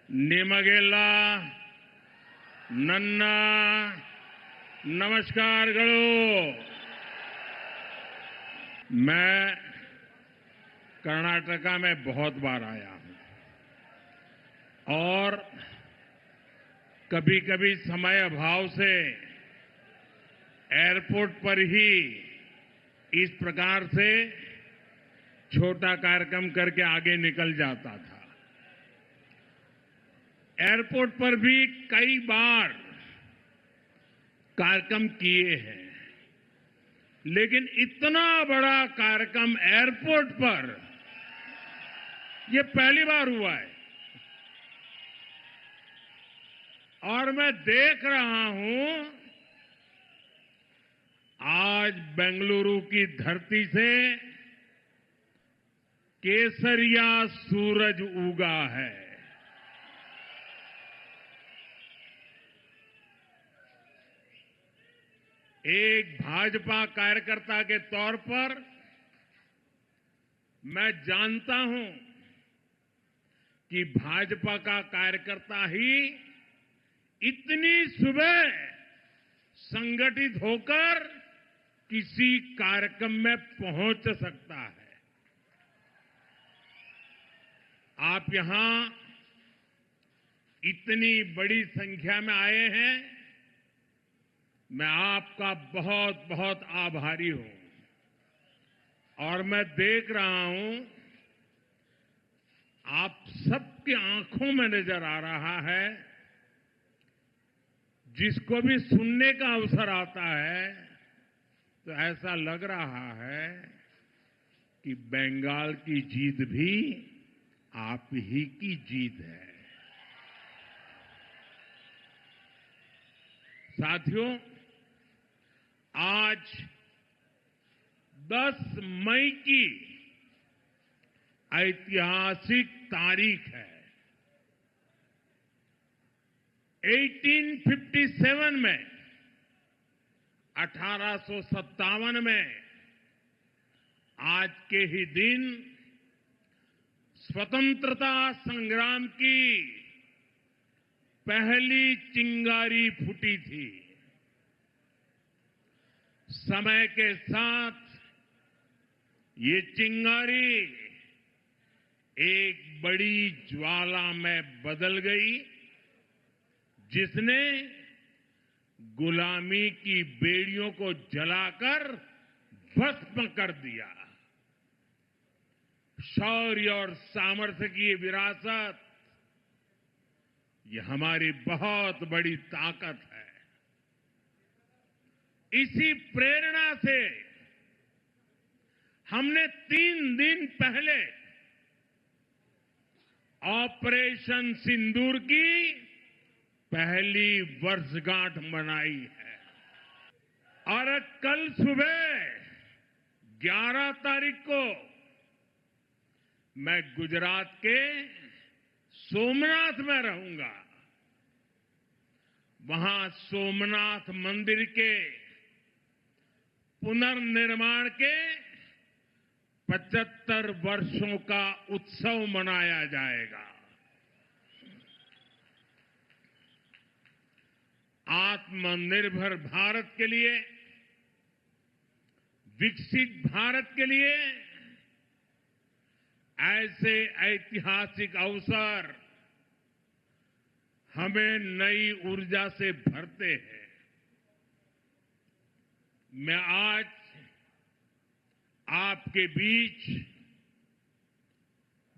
ನಿಮಗೆಲ್ಲ ನನ್ನ नमस्कारಗಳು। मैं कर्नाटका में बहुत बार आया हूं और कभी कभी समय अभाव से एयरपोर्ट पर ही इस प्रकार से छोटा कार्यक्रम करके आगे निकल जाता था। एयरपोर्ट पर भी कई बार कार्यक्रम किए हैं, लेकिन इतना बड़ा कार्यक्रम एयरपोर्ट पर यह पहली बार हुआ है। और मैं देख रहा हूं आज बेंगलुरु की धरती से केसरिया सूरज उगा है। एक भाजपा कार्यकर्ता के तौर पर मैं जानता हूं कि भाजपा का कार्यकर्ता ही इतनी सुबह संगठित होकर किसी कार्यक्रम में पहुंच सकता है। आप यहां इतनी बड़ी संख्या में आए हैं, मैं आपका बहुत बहुत आभारी हूं। और मैं देख रहा हूं आप सबकी आंखों में नजर आ रहा है, जिसको भी सुनने का अवसर आता है तो ऐसा लग रहा है कि बंगाल की जीत भी आप ही की जीत है। साथियों, आज 10 मई की ऐतिहासिक तारीख है। 1857 में 1857 में आज के ही दिन स्वतंत्रता संग्राम की पहली चिंगारी फूटी थी। समय के साथ ये चिंगारी एक बड़ी ज्वाला में बदल गई, जिसने गुलामी की बेड़ियों को जलाकर भस्म कर दिया। शौर्य और सामर्थ्य की ये विरासत, ये हमारी बहुत बड़ी ताकत है। इसी प्रेरणा से हमने 3 दिन पहले ऑपरेशन सिंदूर की पहली वर्षगांठ मनाई है। और कल सुबह 11 तारीख को मैं गुजरात के सोमनाथ में रहूंगा। वहां सोमनाथ मंदिर के पुनर्निर्माण के 75 वर्षों का उत्सव मनाया जाएगा। आत्मनिर्भर भारत के लिए, विकसित भारत के लिए ऐसे ऐतिहासिक अवसर हमें नई ऊर्जा से भरते हैं। मैं आज आपके बीच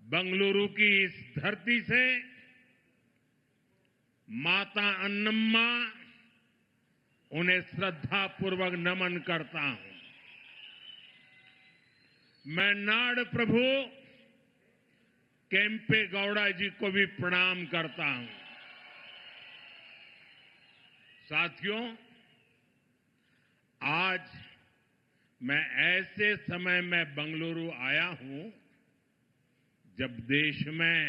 बेंगलुरु की इस धरती से माता अन्नम्मा, उन्हें श्रद्धापूर्वक नमन करता हूं। मैं नाड़ प्रभु केम्पे गौड़ा जी को भी प्रणाम करता हूं। साथियों, आज मैं ऐसे समय में बेंगलुरु आया हूं जब देश में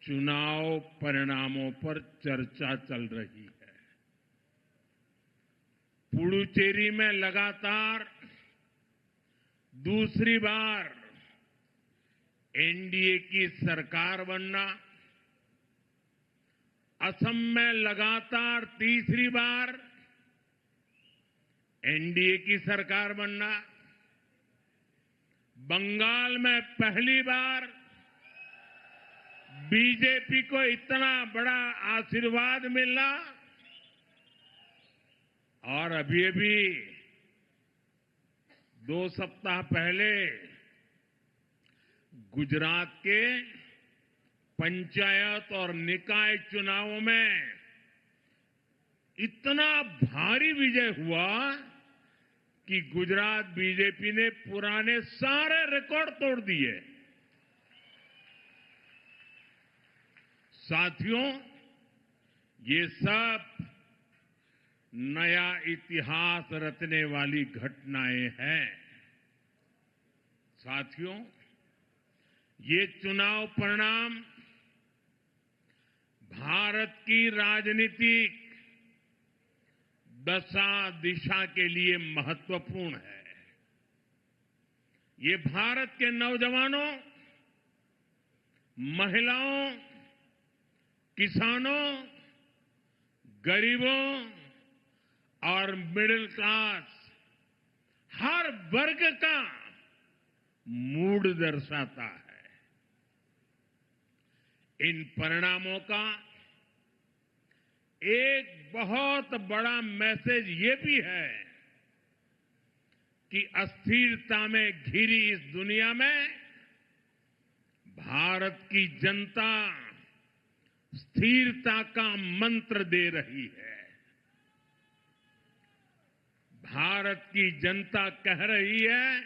चुनाव परिणामों पर चर्चा चल रही है। पुडुचेरी में लगातार दूसरी बार एनडीए की सरकार बनना असम में लगातार तीसरी बार एनडीए की सरकार बनना, बंगाल में पहली बार बीजेपी को इतना बड़ा आशीर्वाद मिलना और अभी अभी 2 सप्ताह पहले गुजरात के पंचायत और निकाय चुनावों में इतना भारी विजय हुआ कि गुजरात बीजेपी ने पुराने सारे रिकॉर्ड तोड़ दिए। साथियों, ये सब नया इतिहास रचने वाली घटनाएं हैं। साथियों, ये चुनाव परिणाम भारत की राजनीतिक दशा दिशा के लिए महत्वपूर्ण है। ये भारत के नौजवानों, महिलाओं, किसानों, गरीबों और मिडिल क्लास हर वर्ग का मूड दर्शाता है। इन परिणामों का एक बहुत बड़ा मैसेज ये भी है कि अस्थिरता में घिरी इस दुनिया में भारत की जनता स्थिरता का मंत्र दे रही है। भारत की जनता कह रही है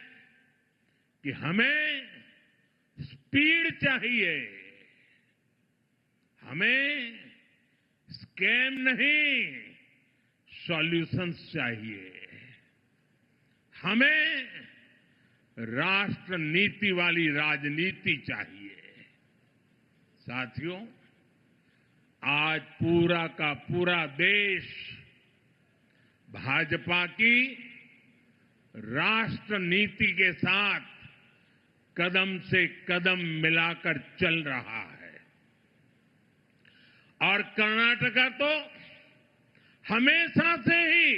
कि हमें स्पीड चाहिए, हमें स्कैम नहीं, सॉल्यूशंस चाहिए, हमें राष्ट्र नीति वाली राजनीति चाहिए। साथियों, आज पूरा का पूरा देश भाजपा की राष्ट्र नीति के साथ कदम से कदम मिलाकर चल रहा है और कर्नाटका तो हमेशा से ही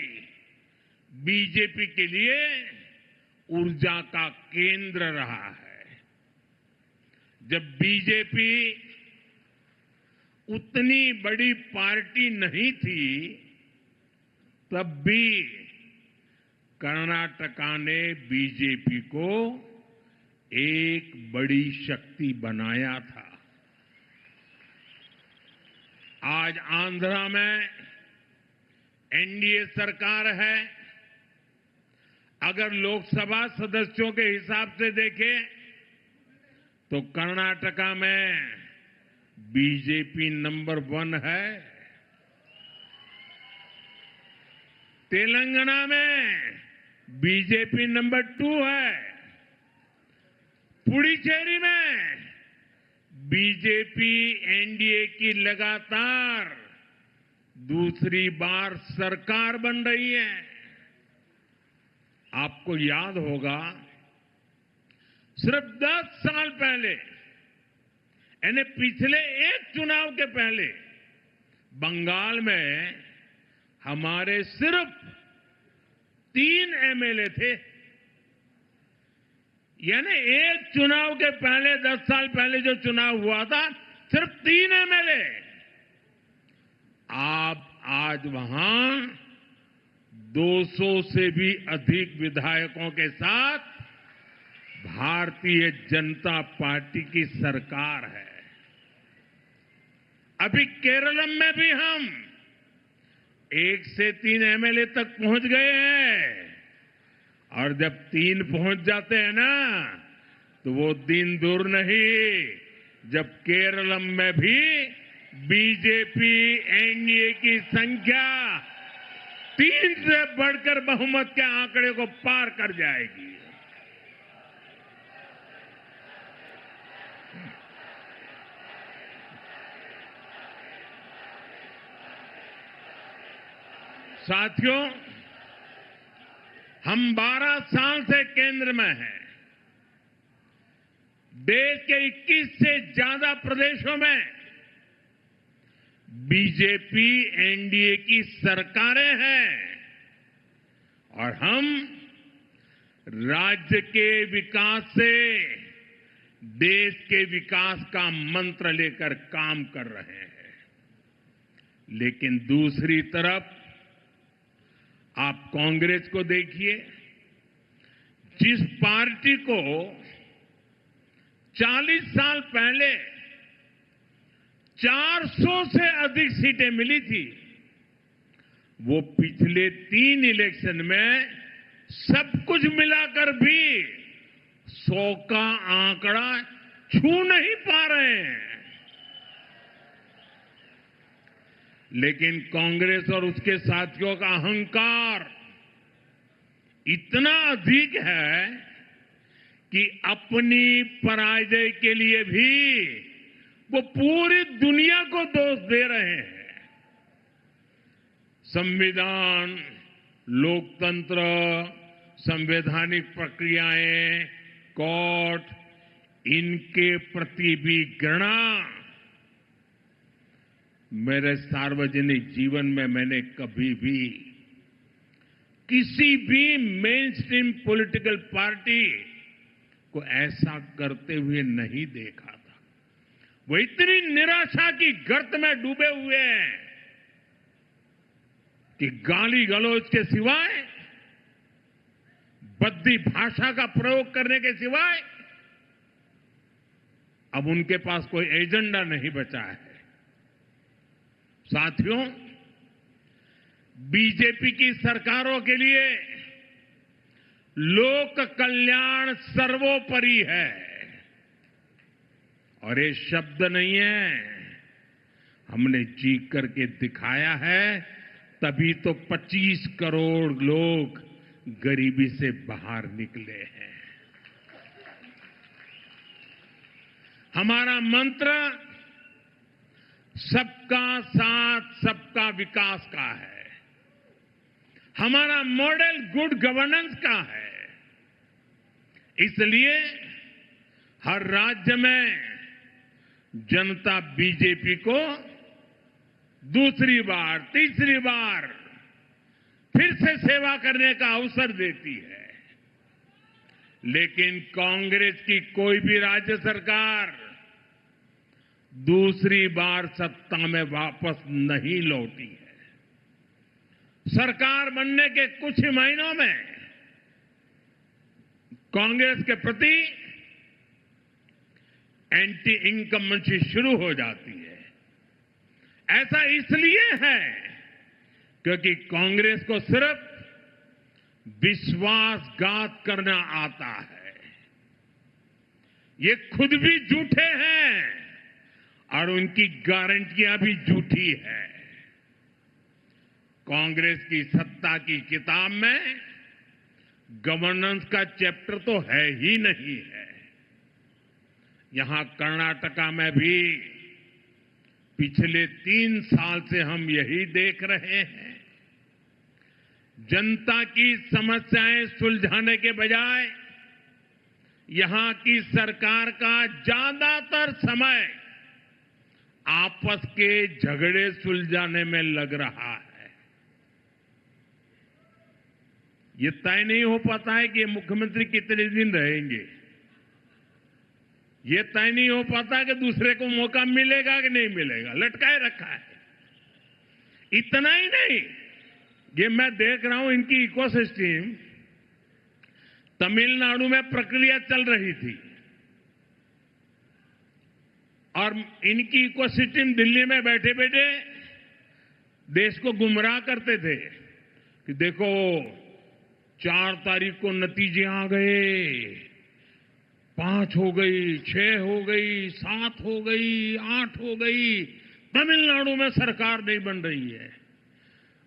बीजेपी के लिए ऊर्जा का केंद्र रहा है। जब बीजेपी उतनी बड़ी पार्टी नहीं थी, तब भी कर्नाटका ने बीजेपी को एक बड़ी शक्ति बनाया था। आज आंध्रा में एनडीए सरकार है। अगर लोकसभा सदस्यों के हिसाब से देखें तो कर्नाटका में बीजेपी नंबर 1 है। तेलंगाना में बीजेपी नंबर 2 है। पुडुचेरी में बीजेपी एनडीए की लगातार दूसरी बार सरकार बन रही है। आपको याद होगा, सिर्फ 10 साल पहले, यानी पिछले एक चुनाव के पहले, बंगाल में हमारे सिर्फ 3 एमएलए थे। यानी एक चुनाव के पहले, 10 साल पहले जो चुनाव हुआ था, सिर्फ 3 एमएलए। आज वहां 200 से भी अधिक विधायकों के साथ भारतीय जनता पार्टी की सरकार है। अभी केरलम में भी हम 1 से 3 एमएलए तक पहुंच गए हैं और जब 3 पहुंच जाते हैं ना, तो वो दिन दूर नहीं जब केरलम में भी बीजेपी एनडीए की संख्या 3 से बढ़कर बहुमत के आंकड़े को पार कर जाएगी। साथियों, हम 12 साल से केंद्र में हैं। देश के 21 से ज्यादा प्रदेशों में बीजेपी एनडीए की सरकारें हैं और हम राज्य के विकास से देश के विकास का मंत्र लेकर काम कर रहे हैं। लेकिन दूसरी तरफ आप कांग्रेस को देखिए, जिस पार्टी को 40 साल पहले 400 से अधिक सीटें मिली थी, वो पिछले 3 इलेक्शन में सब कुछ मिलाकर भी 100 का आंकड़ा छू नहीं पा रहे हैं। लेकिन कांग्रेस और उसके साथियों का अहंकार इतना अधिक है कि अपनी पराजय के लिए भी वो पूरी दुनिया को दोष दे रहे हैं। संविधान, लोकतंत्र, संवैधानिक प्रक्रियाएं, कोर्ट, इनके प्रति भी घृणा मेरे सार्वजनिक जीवन में मैंने कभी भी किसी भी मेन स्ट्रीम पॉलिटिकल पार्टी को ऐसा करते हुए नहीं देखा था। वो इतनी निराशा की गर्त में डूबे हुए हैं कि गाली गलौज के सिवाय, बद्दी भाषा का प्रयोग करने के सिवाय अब उनके पास कोई एजेंडा नहीं बचा है। साथियों, बीजेपी की सरकारों के लिए लोक कल्याण सर्वोपरि है और ये शब्द नहीं है, हमने जी करके दिखाया है, तभी तो 25 करोड़ लोग गरीबी से बाहर निकले हैं। हमारा मंत्र सबका साथ सबका विकास का है। हमारा मॉडल गुड गवर्नेंस का है। इसलिए हर राज्य में जनता बीजेपी को दूसरी बार, तीसरी बार फिर से सेवा करने का अवसर देती है। लेकिन कांग्रेस की कोई भी राज्य सरकार दूसरी बार सत्ता में वापस नहीं लौटी है। सरकार बनने के कुछ ही महीनों में कांग्रेस के प्रति एंटी इनकम्बेंसी शुरू हो जाती है। ऐसा इसलिए है क्योंकि कांग्रेस को सिर्फ विश्वासघात करना आता है। ये खुद भी झूठे हैं और उनकी गारंटियां भी झूठी है। कांग्रेस की सत्ता की किताब में गवर्नेंस का चैप्टर तो है ही नहीं है। यहां कर्नाटका में भी पिछले 3 साल से हम यही देख रहे हैं। जनता की समस्याएं सुलझाने के बजाय यहां की सरकार का ज्यादातर समय आपस के झगड़े सुलझाने में लग रहा है। ये तय नहीं हो पाता है कि मुख्यमंत्री कितने दिन रहेंगे। ये तय नहीं हो पाता कि दूसरे को मौका मिलेगा कि नहीं मिलेगा, लटकाए रखा है। इतना ही नहीं, ये मैं देख रहा हूं इनकी इकोसिस्टम तमिलनाडु में प्रक्रिया चल रही थी और इनकी इकोसिस्टम दिल्ली में बैठे बैठे देश को गुमराह करते थे कि देखो 4 तारीख को नतीजे आ गए, 5 हो गई, 6 हो गई, 7 हो गई, 8 हो गई, तमिलनाडु में सरकार नहीं बन रही है।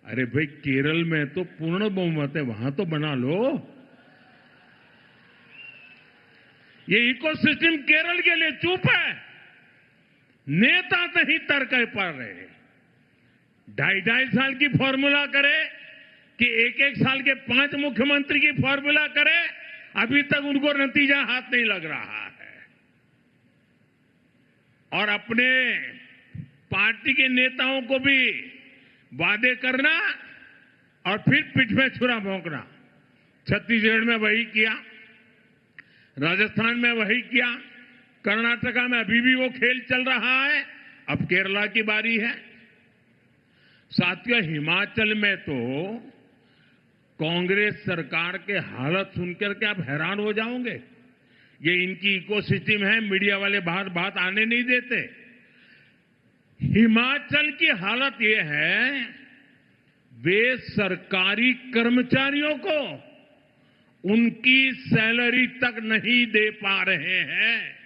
अरे भाई, केरल में तो पूर्ण बहुमत है, वहां तो बना लो। ये इकोसिस्टम केरल के लिए चुप है, नेता नहीं तर्क पा रहे। 2.5 साल की फॉर्मूला करे कि 1-1 साल के 5 मुख्यमंत्री की फॉर्मूला करे, अभी तक उनको नतीजा हाथ नहीं लग रहा है। और अपने पार्टी के नेताओं को भी वादे करना और फिर पीठ में छुरा भोंकना। छत्तीसगढ़ में वही किया, राजस्थान में वही किया, कर्नाटका में अभी भी वो खेल चल रहा है। अब केरला की बारी है। साथियों, हिमाचल में तो कांग्रेस सरकार के हालत सुनकर के आप हैरान हो जाओगे। ये इनकी इकोसिस्टम है, मीडिया वाले बाहर बात आने नहीं देते। हिमाचल की हालत ये है, वे सरकारी कर्मचारियों को उनकी सैलरी तक नहीं दे पा रहे हैं।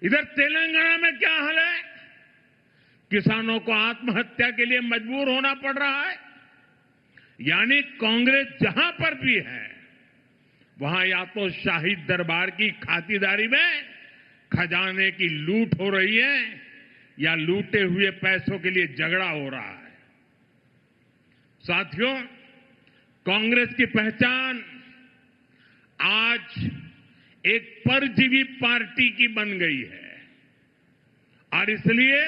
इधर तेलंगाना में क्या हाल है? किसानों को आत्महत्या के लिए मजबूर होना पड़ रहा है। यानी कांग्रेस जहां पर भी है, वहां या तो शाही दरबार की खातिरदारी में खजाने की लूट हो रही है या लूटे हुए पैसों के लिए झगड़ा हो रहा है। साथियों, कांग्रेस की पहचान आज एक परजीवी पार्टी की बन गई है और इसलिए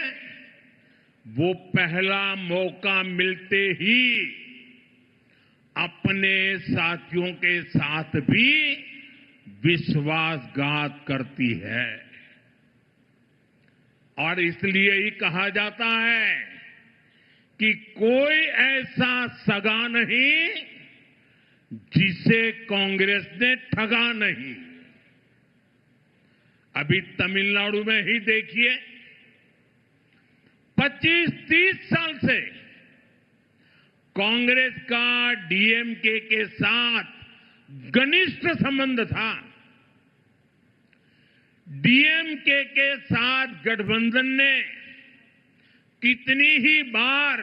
वो पहला मौका मिलते ही अपने साथियों के साथ भी विश्वासघात करती है। और इसलिए ही कहा जाता है कि कोई ऐसा सगा नहीं जिसे कांग्रेस ने ठगा नहीं। अभी तमिलनाडु में ही देखिए, 25-30 साल से कांग्रेस का डीएमके के साथ घनिष्ठ संबंध था। डीएमके के साथ गठबंधन ने कितनी ही बार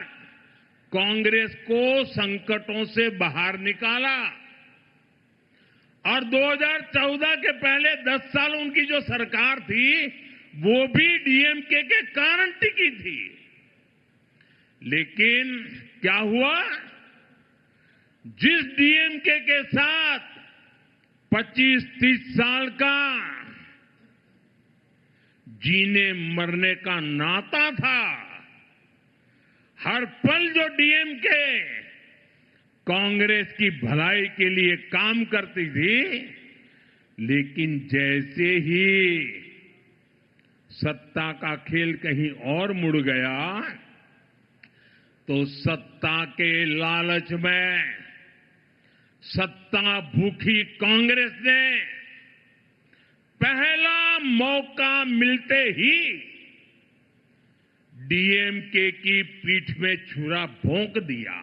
कांग्रेस को संकटों से बाहर निकाला और 2014 के पहले 10 साल उनकी जो सरकार थी वो भी डीएमके के कारण टिकी थी। लेकिन क्या हुआ? जिस डीएमके के साथ 25-30 साल का जीने मरने का नाता था, हर पल जो डीएमके कांग्रेस की भलाई के लिए काम करती थी, लेकिन जैसे ही सत्ता का खेल कहीं और मुड़ गया तो सत्ता के लालच में सत्ता भूखी कांग्रेस ने पहला मौका मिलते ही डीएमके की पीठ में छुरा भोंक दिया।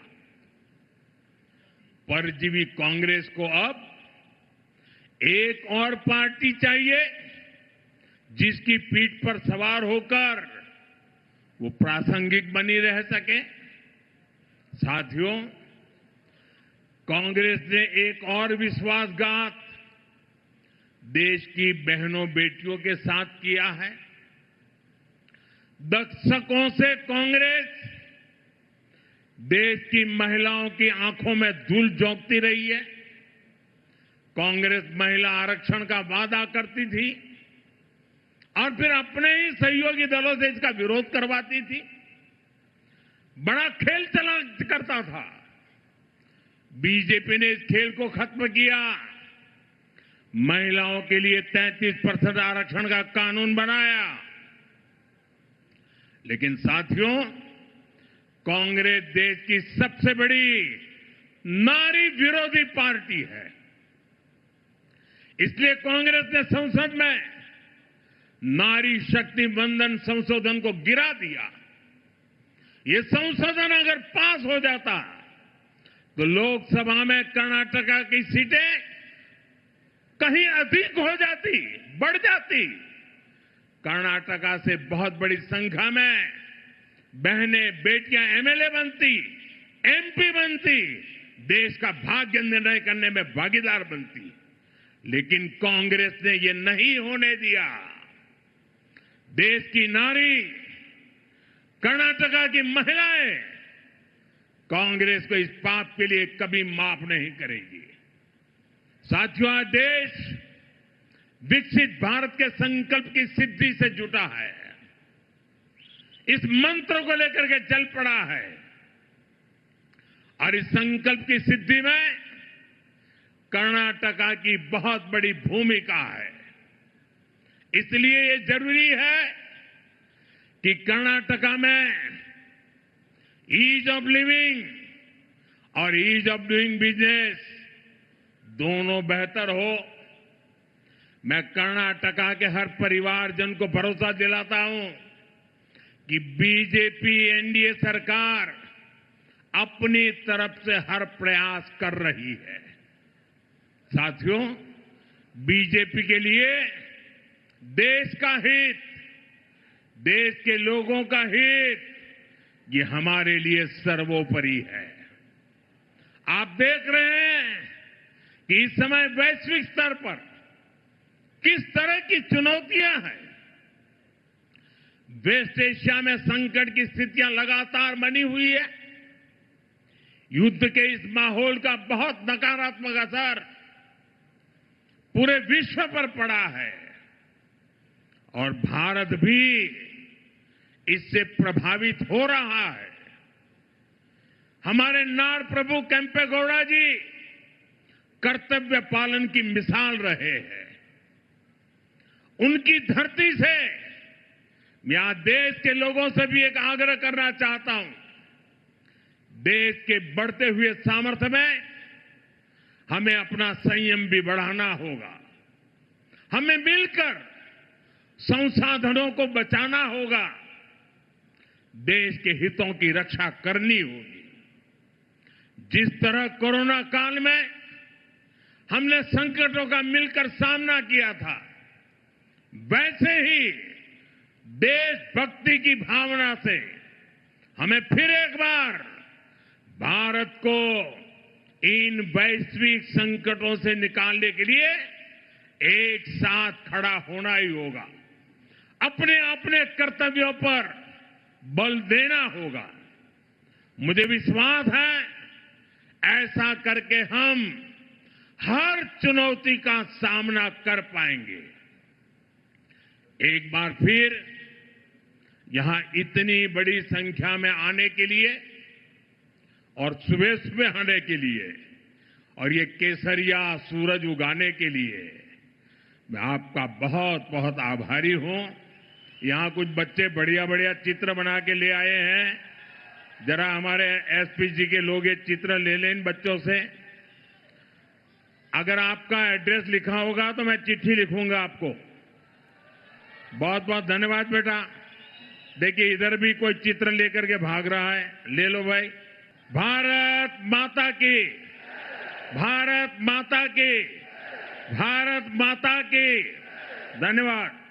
परजीवी कांग्रेस को अब एक और पार्टी चाहिए जिसकी पीठ पर सवार होकर वो प्रासंगिक बनी रह सके। साथियों, कांग्रेस ने एक और विश्वासघात देश की बहनों बेटियों के साथ किया है। दशकों से कांग्रेस देश की महिलाओं की आंखों में धूल झोंकती रही है। कांग्रेस महिला आरक्षण का वादा करती थी और फिर अपने ही सहयोगी दलों से इसका विरोध करवाती थी। बड़ा खेल चला करता था। बीजेपी ने इस खेल को खत्म किया। महिलाओं के लिए 33% आरक्षण का कानून बनाया। लेकिन साथियों, कांग्रेस देश की सबसे बड़ी नारी विरोधी पार्टी है। इसलिए कांग्रेस ने संसद में नारी शक्ति वंदन संशोधन को गिरा दिया। ये संशोधन अगर पास हो जाता तो लोकसभा में कर्नाटका की सीटें कहीं अधिक हो जाती, बढ़ जाती। कर्नाटका से बहुत बड़ी संख्या में बहनें बेटियां एमएलए बनती, एमपी बनती, देश का भाग्य निर्णय करने में भागीदार बनती। लेकिन कांग्रेस ने ये नहीं होने दिया। देश की नारी, कर्नाटका की महिलाएं कांग्रेस को इस पाप के लिए कभी माफ नहीं करेगी। साथियों, आज देश विकसित भारत के संकल्प की सिद्धि से जुटा है। इस मंत्र को लेकर के चल पड़ा है और इस संकल्प की सिद्धि में कर्नाटका की बहुत बड़ी भूमिका है। इसलिए ये जरूरी है कि कर्नाटका में ईज ऑफ लिविंग और ईज ऑफ डूइंग बिजनेस दोनों बेहतर हो। मैं कर्नाटका के हर परिवारजन को भरोसा दिलाता हूं कि बीजेपी एनडीए सरकार अपनी तरफ से हर प्रयास कर रही है। साथियों, बीजेपी के लिए देश का हित, देश के लोगों का हित, ये हमारे लिए सर्वोपरि है। आप देख रहे हैं कि इस समय वैश्विक स्तर पर किस तरह की चुनौतियां हैं। वेस्ट एशिया में संकट की स्थितियां लगातार बनी हुई है। युद्ध के इस माहौल का बहुत नकारात्मक असर पूरे विश्व पर पड़ा है और भारत भी इससे प्रभावित हो रहा है। हमारे नाड़ प्रभु केम्पेगौड़ा जी कर्तव्य पालन की मिसाल रहे हैं। उनकी धरती से मैं आज देश के लोगों से भी एक आग्रह करना चाहता हूं। देश के बढ़ते हुए सामर्थ्य में हमें अपना संयम भी बढ़ाना होगा। हमें मिलकर संसाधनों को बचाना होगा। देश के हितों की रक्षा करनी होगी। जिस तरह कोरोना काल में हमने संकटों का मिलकर सामना किया था, वैसे ही देशभक्ति की भावना से हमें फिर एक बार भारत को इन वैश्विक संकटों से निकालने के लिए एक साथ खड़ा होना ही होगा। अपने अपने कर्तव्यों पर बल देना होगा। मुझे विश्वास है ऐसा करके हम हर चुनौती का सामना कर पाएंगे। एक बार फिर यहां इतनी बड़ी संख्या में आने के लिए और सुबह सुबह आने के लिए और ये केसरिया सूरज उगाने के लिए मैं आपका बहुत बहुत आभारी हूं। यहां कुछ बच्चे बढ़िया बढ़िया चित्र बना के ले आए हैं। जरा हमारे एसपी जी के लोग ये चित्र ले लें इन बच्चों से। अगर आपका एड्रेस लिखा होगा तो मैं चिट्ठी लिखूंगा आपको। बहुत बहुत धन्यवाद बेटा। देखिए इधर भी कोई चित्र लेकर के भाग रहा है, ले लो भाई। भारत माता की, भारत माता की, भारत माता की। धन्यवाद।